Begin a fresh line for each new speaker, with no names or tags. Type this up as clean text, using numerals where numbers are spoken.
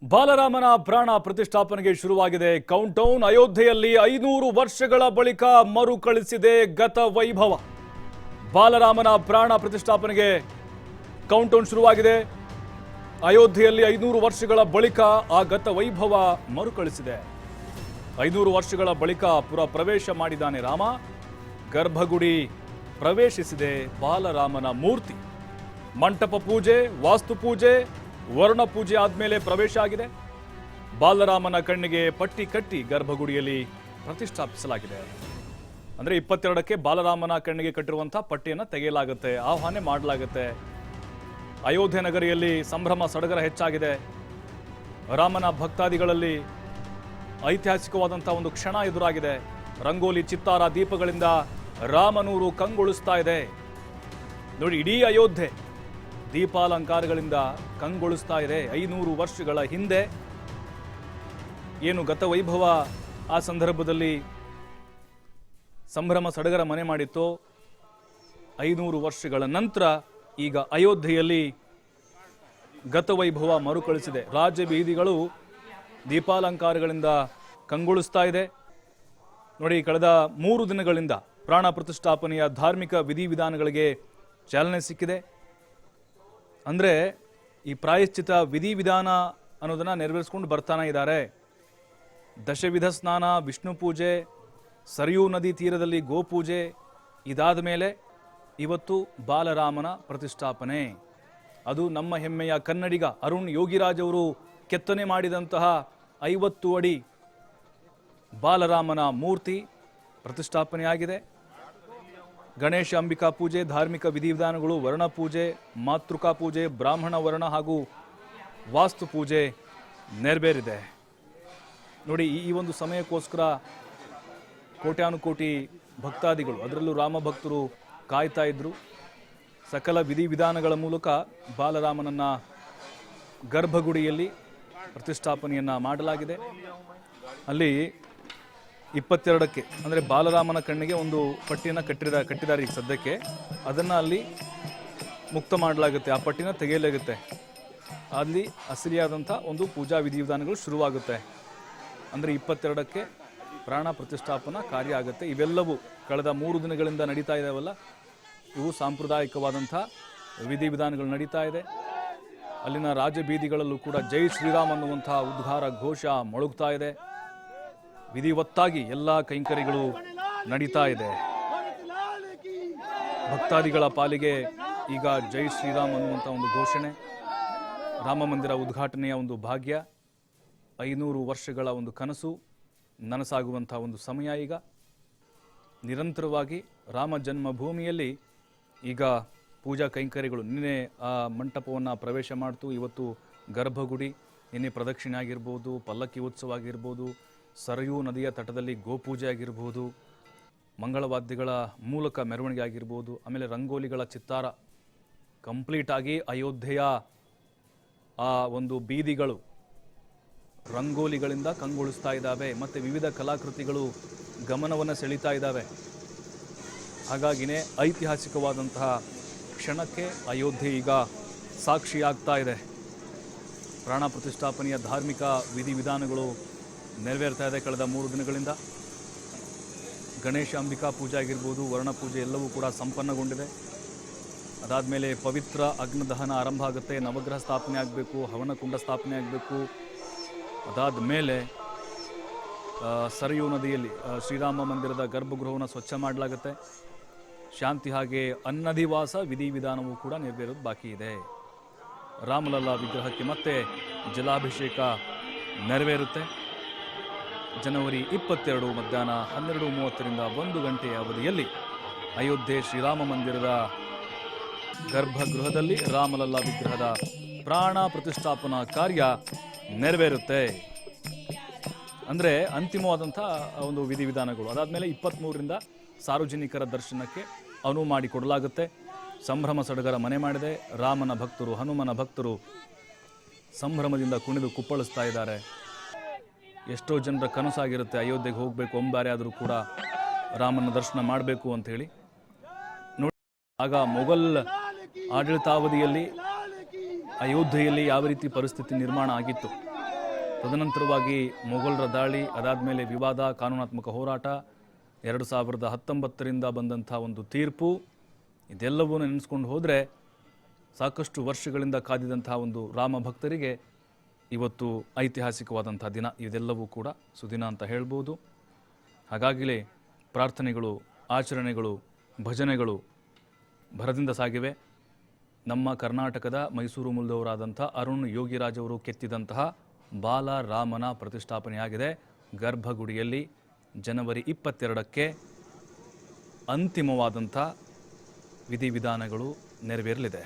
ಬಾಲರಾಮನ ಪ್ರಾಣ ಪ್ರತಿಷ್ಠಾಪನೆಗೆ ಶುರುವಾಗಿದೆ ಕೌಂಟೌನ್. ಅಯೋಧ್ಯೆಯಲ್ಲಿ 500 ವರ್ಷಗಳ ಬಳಿಕ ಮರುಕಳಿಸಿದೆ ಗತ ವೈಭವ. ಬಾಲರಾಮನ ಪ್ರಾಣ ಪ್ರತಿಷ್ಠಾಪನೆಗೆ ಕೌಂಟೌನ್ ಶುರುವಾಗಿದೆ. ಅಯೋಧ್ಯೆಯಲ್ಲಿ 500 ವರ್ಷಗಳ ಬಳಿಕ ಆ ಗತ ವೈಭವ ಮರುಕಳಿಸಿದೆ. 500 ವರ್ಷಗಳ ಬಳಿಕ ಪುರ ಪ್ರವೇಶ ಮಾಡಿದ್ದಾನೆ ರಾಮ. ಗರ್ಭಗುಡಿ ಪ್ರವೇಶಿಸಿದೆ ಬಾಲರಾಮನ ಮೂರ್ತಿ. ಮಂಟಪ ಪೂಜೆ, ವಾಸ್ತು ಪೂಜೆ, ವರ್ಣ ಪೂಜೆ ಆದ್ಮೇಲೆ ಪ್ರವೇಶ ಆಗಿದೆ. ಬಾಲರಾಮನ ಕಣ್ಣಿಗೆ ಪಟ್ಟಿ ಕಟ್ಟಿ ಗರ್ಭಗುಡಿಯಲ್ಲಿ ಪ್ರತಿಷ್ಠಾಪಿಸಲಾಗಿದೆ. ಅಂದ್ರೆ 22ಕ್ಕೆ ಬಾಲರಾಮನ ಕಣ್ಣಿಗೆ ಕಟ್ಟಿರುವಂತಹ ಪಟ್ಟಿಯನ್ನು ತೆಗೆಯಲಾಗುತ್ತೆ, ಆಹ್ವಾನ ಮಾಡಲಾಗುತ್ತೆ. ಅಯೋಧ್ಯೆ ನಗರಿಯಲ್ಲಿ ಸಂಭ್ರಮ ಸಡಗರ ಹೆಚ್ಚಾಗಿದೆ. ರಾಮನ ಭಕ್ತಾದಿಗಳಲ್ಲಿ ಐತಿಹಾಸಿಕವಾದಂತಹ ಒಂದು ಕ್ಷಣ ಎದುರಾಗಿದೆ. ರಂಗೋಲಿ, ಚಿತ್ತಾರ, ದೀಪಗಳಿಂದ ರಾಮನೂರು ಕಂಗೊಳಿಸ್ತಾ ಇದೆ. ನೋಡಿ, ಇಡೀ ಅಯೋಧ್ಯೆ ದೀಪಾಲಂಕಾರಗಳಿಂದ ಕಂಗೊಳಿಸ್ತಾ ಇದೆ. 500 ವರ್ಷಗಳ ಹಿಂದೆ ಏನು ಗತ ವೈಭವ ಆ ಸಂದರ್ಭದಲ್ಲಿ ಸಂಭ್ರಮ ಸಡಗರ ಮನೆ ಮಾಡಿತ್ತೋ, 500 ವರ್ಷಗಳ ನಂತರ ಈಗ ಅಯೋಧ್ಯೆಯಲ್ಲಿ ಗತವೈಭವ ಮರುಕಳಿಸಿದೆ. ರಾಜ್ಯ ಬೀದಿಗಳು ದೀಪಾಲಂಕಾರಗಳಿಂದ ಕಂಗೊಳಿಸ್ತಾ ಇದೆ. ನೋಡಿ, ಕಳೆದ 3 ದಿನಗಳಿಂದ ಪ್ರಾಣ ಪ್ರತಿಷ್ಠಾಪನೆಯ ಧಾರ್ಮಿಕ ವಿಧಿವಿಧಾನಗಳಿಗೆ ಚಾಲನೆ ಸಿಕ್ಕಿದೆ. ಅಂದರೆ ಈ ಪ್ರಾಯಶ್ಚಿತ ವಿಧಿವಿಧಾನ ಅನ್ನೋದನ್ನು ನೆರವೇರಿಸ್ಕೊಂಡು ಬರ್ತಾನೆ ಇದ್ದಾರೆ. ದಶವಿಧ ಸ್ನಾನ, ವಿಷ್ಣು ಪೂಜೆ, ಸರಿಯೂ ನದಿ ತೀರದಲ್ಲಿ ಗೋಪೂಜೆ, ಇದಾದ ಮೇಲೆ ಇವತ್ತು ಬಾಲರಾಮನ ಪ್ರತಿಷ್ಠಾಪನೆ. ಅದು ನಮ್ಮ ಹೆಮ್ಮೆಯ ಕನ್ನಡಿಗ ಅರುಣ್ ಯೋಗಿರಾಜ್ ಅವರು ಕೆತ್ತನೆ ಮಾಡಿದಂತಹ 50 ಅಡಿ ಬಾಲರಾಮನ ಮೂರ್ತಿ ಪ್ರತಿಷ್ಠಾಪನೆಯಾಗಿದೆ. ಗಣೇಶ ಅಂಬಿಕಾ ಪೂಜೆ, ಧಾರ್ಮಿಕ ವಿಧಿವಿಧಾನಗಳು, ವರ್ಣ ಪೂಜೆ, ಮಾತೃಕಾ ಪೂಜೆ, ಬ್ರಾಹ್ಮಣ ವರ್ಣ ಹಾಗೂ ವಾಸ್ತು ಪೂಜೆ ನೆರವೇರಿದೆ. ನೋಡಿ, ಈ ಒಂದು ಸಮಯಕ್ಕೋಸ್ಕರ ಕೋಟ್ಯಾನುಕೋಟಿ ಭಕ್ತಾದಿಗಳು, ಅದರಲ್ಲೂ ರಾಮ ಭಕ್ತರು ಕಾಯ್ತಾ ಇದ್ರು. ಸಕಲ ವಿಧಿವಿಧಾನಗಳ ಮೂಲಕ ಬಾಲರಾಮನನ್ನ ಗರ್ಭಗುಡಿಯಲ್ಲಿ ಪ್ರತಿಷ್ಠಾಪನೆಯನ್ನ ಮಾಡಲಾಗಿದೆ. ಅಲ್ಲಿ 22ಕ್ಕೆ ಅಂದರೆ ಬಾಲರಾಮನ ಕಣ್ಣಿಗೆ ಒಂದು ಪಟ್ಟಿಯನ್ನು ಕಟ್ಟಿದ್ದಾರೆ ಈಗ ಸದ್ಯಕ್ಕೆ. ಅದನ್ನು ಅಲ್ಲಿ ಮುಕ್ತ ಮಾಡಲಾಗುತ್ತೆ, ಆ ಪಟ್ಟಿನ ತೆಗೆಯಲಾಗುತ್ತೆ. ಅಲ್ಲಿ ಅಸಲಿಯಾದಂಥ ಒಂದು ಪೂಜಾ ವಿಧಿವಿಧಾನಗಳು ಶುರುವಾಗುತ್ತೆ. ಅಂದರೆ 22ಕ್ಕೆ ಪ್ರಾಣ ಪ್ರತಿಷ್ಠಾಪನಾ ಕಾರ್ಯ ಆಗುತ್ತೆ. ಇವೆಲ್ಲವೂ ಕಳೆದ 3 ದಿನಗಳಿಂದ ನಡೀತಾ ಇದ್ದಾವಲ್ಲ, ಇವು ಸಾಂಪ್ರದಾಯಿಕವಾದಂಥ ವಿಧಿವಿಧಾನಗಳು ನಡೀತಾ ಇದೆ. ಅಲ್ಲಿನ ರಾಜಬೀದಿಗಳಲ್ಲೂ ಕೂಡ ಜೈ ಶ್ರೀರಾಮ್ ಅನ್ನುವಂತಹ ಉದ್ಗಾರ ಘೋಷ ಮೊಳಗ್ತಾ ಇದೆ. ವಿಧಿವತ್ತಾಗಿ ಎಲ್ಲ ಕೈಂಕರ್ಯಗಳು ನಡೀತಾ ಇದೆ. ಭಕ್ತಾದಿಗಳ ಪಾಲಿಗೆ ಈಗ ಜೈ ಶ್ರೀರಾಮ್ ಅನ್ನುವಂಥ ಒಂದು ಘೋಷಣೆ, ರಾಮ ಮಂದಿರ ಉದ್ಘಾಟನೆಯ ಒಂದು ಭಾಗ್ಯ, 500 ವರ್ಷಗಳ ಒಂದು ಕನಸು ನನಸಾಗುವಂಥ ಒಂದು ಸಮಯ. ಈಗ ನಿರಂತರವಾಗಿ ರಾಮ ಜನ್ಮಭೂಮಿಯಲ್ಲಿ ಈಗ ಪೂಜಾ ಕೈಂಕರ್ಯಗಳು, ನಿನ್ನೆ ಆ ಮಂಟಪವನ್ನು ಪ್ರವೇಶ ಮಾಡ್ತು, ಇವತ್ತು ಗರ್ಭಗುಡಿ, ನಿನ್ನೆ ಪ್ರದಕ್ಷಿಣೆ ಆಗಿರ್ಬೋದು, ಪಲ್ಲಕ್ಕಿ ಉತ್ಸವ ಆಗಿರ್ಬೋದು, ಸರಯೂ ನದಿಯ ತಟದಲ್ಲಿ ಗೋಪೂಜೆ ಆಗಿರ್ಬೋದು, ಮಂಗಳವಾದ್ಯಗಳ ಮೂಲಕ ಮೆರವಣಿಗೆ ಆಗಿರ್ಬೋದು, ಆಮೇಲೆ ರಂಗೋಲಿಗಳ ಚಿತ್ತಾರ ಕಂಪ್ಲೀಟ್ ಆಗಿ ಅಯೋಧ್ಯೆಯ ಆ ಒಂದು ಬೀದಿಗಳು ರಂಗೋಲಿಗಳಿಂದ ಕಂಗೊಳಿಸ್ತಾ ಇದ್ದಾವೆ. ಮತ್ತು ವಿವಿಧ ಕಲಾಕೃತಿಗಳು ಗಮನವನ್ನು ಸೆಳೀತಾ ಇದ್ದಾವೆ. ಹಾಗಾಗಿನೇ ಐತಿಹಾಸಿಕವಾದಂತಹ ಕ್ಷಣಕ್ಕೆ ಅಯೋಧ್ಯೆ ಈಗ ಸಾಕ್ಷಿಯಾಗ್ತಾ ಇದೆ. ಪ್ರಾಣ ಪ್ರತಿಷ್ಠಾಪನೆಯ ಧಾರ್ಮಿಕ ವಿಧಿವಿಧಾನಗಳು ನೆರವೇರ್ತಾ ಇದೆ ಕಳೆದ 3 ದಿನಗಳಿಂದ. ಗಣೇಶ ಅಂಬಿಕಾ ಪೂಜೆ ಆಗಿರ್ಬೋದು, ವರ್ಣ ಪೂಜೆ ಎಲ್ಲವೂ ಕೂಡ ಸಂಪನ್ನಗೊಂಡಿದೆ. ಅದಾದಮೇಲೆ ಪವಿತ್ರ ಅಗ್ನದಹನ ಆರಂಭ ಆಗುತ್ತೆ. ನವಗ್ರಹ ಸ್ಥಾಪನೆ ಆಗಬೇಕು, ಹವನ ಕುಂಡ ಸ್ಥಾಪನೆ ಆಗಬೇಕು. ಅದಾದ ಮೇಲೆ ಸರಯೂ ನದಿಯಲ್ಲಿ ಶ್ರೀರಾಮ ಮಂದಿರದ ಗರ್ಭಗೃಹವನ್ನು ಸ್ವಚ್ಛ ಮಾಡಲಾಗುತ್ತೆ. ಶಾಂತಿ ಹಾಗೆ ಅನ್ನಧಿವಾಸ ವಿಧಿವಿಧಾನವೂ ಕೂಡ ನೆರವೇರೋದು ಬಾಕಿ ಇದೆ. ರಾಮಲಲ್ಲಾ ವಿಗ್ರಹಕ್ಕೆ ಮತ್ತೆ ಜಲಾಭಿಷೇಕ ನೆರವೇರುತ್ತೆ. ಜನವರಿ 22 ಮಧ್ಯಾಹ್ನ 12:30ರಿಂದ 1 ಗಂಟೆಯ ಅವಧಿಯಲ್ಲಿ ಅಯೋಧ್ಯೆ ಶ್ರೀರಾಮ ಮಂದಿರದ ಗರ್ಭಗೃಹದಲ್ಲಿ ರಾಮಲಲ್ಲಾ ವಿಗ್ರಹದ ಪ್ರಾಣ ಪ್ರತಿಷ್ಠಾಪನಾ ಕಾರ್ಯ ನೆರವೇರುತ್ತೆ. ಅಂದರೆ ಅಂತಿಮವಾದಂಥ ಒಂದು ವಿಧಿವಿಧಾನಗಳು. ಅದಾದಮೇಲೆ 23ರಿಂದ ಸಾರ್ವಜನಿಕರ ದರ್ಶನಕ್ಕೆ ಅನುವು ಮಾಡಿಕೊಡಲಾಗುತ್ತೆ. ಸಂಭ್ರಮ ಸಡಗರ ಮನೆ ಮಾಡಿದೆ. ರಾಮನ ಭಕ್ತರು, ಹನುಮನ ಭಕ್ತರು ಸಂಭ್ರಮದಿಂದ ಕುಣಿದು ಕುಪ್ಪಳಿಸ್ತಾ ಇದ್ದಾರೆ. ಎಷ್ಟೋ ಜನರ ಕನಸಾಗಿರುತ್ತೆ ಅಯೋಧ್ಯೆಗೆ ಹೋಗಬೇಕು, ಒಂಬಾರೆ ಆದರೂ ಕೂಡ ರಾಮನ ದರ್ಶನ ಮಾಡಬೇಕು ಅಂತ ಹೇಳಿ. ನೋಡಿ, ಆಗ ಮೊಘಲ್ ಆಡಳಿತಾವಧಿಯಲ್ಲಿ ಅಯೋಧ್ಯೆಯಲ್ಲಿ ಯಾವ ರೀತಿ ಪರಿಸ್ಥಿತಿ ನಿರ್ಮಾಣ ಆಗಿತ್ತು, ತದನಂತರವಾಗಿ ಮೊಘಲರ ದಾಳಿ, ಅದಾದಮೇಲೆ ವಿವಾದ, ಕಾನೂನಾತ್ಮಕ ಹೋರಾಟ, 2019ರಿಂದ ಬಂದಂಥ ಒಂದು ತೀರ್ಪು, ಇದೆಲ್ಲವೂ ನೆನೆಸ್ಕೊಂಡು ಹೋದರೆ ಸಾಕಷ್ಟು ವರ್ಷಗಳಿಂದ ಕಾದಿದಂತಹ ಒಂದು ರಾಮ ಭಕ್ತರಿಗೆ ಇವತ್ತು ಐತಿಹಾಸಿಕವಾದಂಥ ದಿನ. ಇದೆಲ್ಲವೂ ಕೂಡ ಸುದಿನ ಅಂತ ಹೇಳ್ಬೋದು. ಹಾಗಾಗಿಲೇ ಪ್ರಾರ್ಥನೆಗಳು, ಆಚರಣೆಗಳು, ಭಜನೆಗಳು ಭರದಿಂದ ಸಾಗಿವೆ. ನಮ್ಮ ಕರ್ನಾಟಕದ ಮೈಸೂರು ಮೂಲದವರಾದಂಥ ಅರುಣ್ ಯೋಗಿರಾಜ್ ಅವರು ಕೆತ್ತಿದಂತಹ ಬಾಲರಾಮನ ಪ್ರತಿಷ್ಠಾಪನೆಯಾಗಿದೆ. ಗರ್ಭಗುಡಿಯಲ್ಲಿ ಜನವರಿ 22ಕ್ಕೆ ಅಂತಿಮವಾದಂಥ ವಿಧಿವಿಧಾನಗಳು ನೆರವೇರಲಿದೆ.